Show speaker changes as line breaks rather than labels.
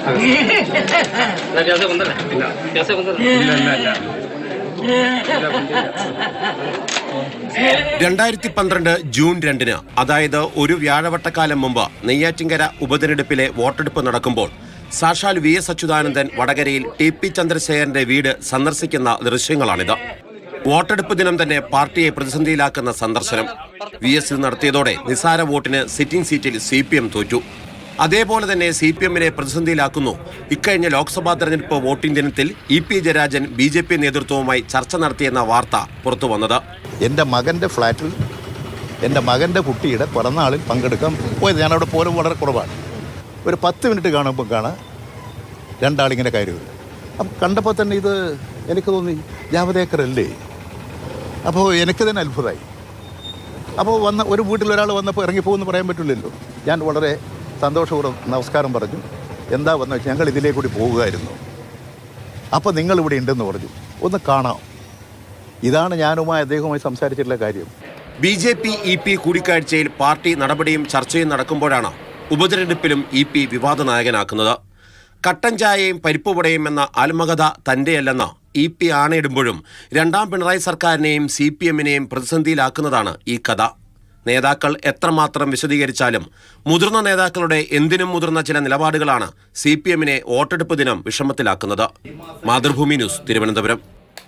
2012 June 2 അതായത് ഒരു വ്യാഴവട്ടക്കാലം മുമ്പ് നെയ്യാറ്റിൻകര ഉപതെരഞ്ഞെടുപ്പിലെ വോട്ടെടുപ്പ് നടക്കുമ്പോൾ സാക്ഷാൽ VS അച്യുതാനന്ദൻ വടകരയിൽ TP ചന്ദ്രശേഖരന്റെ വീട് സന്ദർശിക്കുന്ന ദൃശ്യങ്ങളാണിത്. വോട്ടെടുപ്പ് ദിനം തന്നെ പാർട്ടിയെ പ്രതിസന്ധിയിലാക്കുന്ന സന്ദർശനം VS നടത്തിയതോടെ നിസാര വോട്ടിന് സിറ്റിംഗ് സീറ്റിൽ CPM തോറ്റു. അതേപോലെ തന്നെ CPMനെ പ്രതിസന്ധിയിലാക്കുന്നു ഇക്കഴിഞ്ഞ ലോക്സഭാ തെരഞ്ഞെടുപ്പ് വോട്ടിംഗ് ദിനത്തിൽ EP ജയരാജൻ BJP നേതൃത്വവുമായി ചർച്ച നടത്തിയെന്ന വാർത്ത പുറത്തു വന്നത്.
എൻ്റെ മകൻ്റെ ഫ്ലാറ്റിൽ എൻ്റെ മകൻ്റെ കുട്ടിയുടെ പിറന്നാളിൽ പങ്കെടുക്കാൻ പോയത്. ഞാനവിടെ പോലും വളരെ കുറവാണ്. ഒരു 10 മിനിറ്റ് കാണുമ്പോൾ കാണാൻ രണ്ടാളിങ്ങനെ കയറി വരും. അപ്പം കണ്ടപ്പോൾ തന്നെ ഇത് എനിക്ക് തോന്നി ജാവദേക്കർ അല്ലേ. അപ്പോൾ എനിക്ക് തന്നെ അത്ഭുതമായി. അപ്പോൾ ഒരു വീട്ടിൽ ഒരാൾ വന്നപ്പോൾ ഇറങ്ങിപ്പോകുമെന്ന് പറയാൻ പറ്റില്ലല്ലോ. ഞാൻ വളരെ സന്തോഷപൂർവ്വം നമസ്കാരം പറഞ്ഞു. എന്താ വന്നു വെച്ചാൽ ഞങ്ങൾ ഇതിലേ കൂടി പോവുകയായിരുന്നു. അപ്പോൾ നിങ്ങളിവിടെ ഉണ്ടെന്ന് പറഞ്ഞു, ഒന്ന് കാണാം. ഇതാണ് ഞാനുമായി അദ്ദേഹവുമായി സംസാരിച്ചിട്ടുള്ള കാര്യം.
BJP EP കൂടിക്കാഴ്ചയിൽ പാർട്ടി നടപടിയും ചർച്ചയും നടക്കുമ്പോഴാണ് ഉപതെരഞ്ഞെടുപ്പിലും EP വിവാദ നായകനാക്കുന്നത്. കട്ടൻ ചായയും പരിപ്പുവടയും എന്ന ആത്മകഥ തന്റെയല്ലെന്ന് EP ആണയിടുമ്പോഴും രണ്ടാം പിണറായി സർക്കാരിനെയും CPMനെയും പ്രതിസന്ധിയിലാക്കുന്നതാണ് ഈ കഥ. നേതാക്കൾ എത്രമാത്രം വിശദീകരിച്ചാലും മുതിർന്ന നേതാക്കളുടെ എന്തിനും മുതിർന്ന ചില നിലപാടുകളാണ് CPMനെ വോട്ടെടുപ്പ് ദിനം വിഷമത്തിലാക്കുന്നത്. മാതൃഭൂമി ന്യൂസ്, തിരുവനന്തപുരം.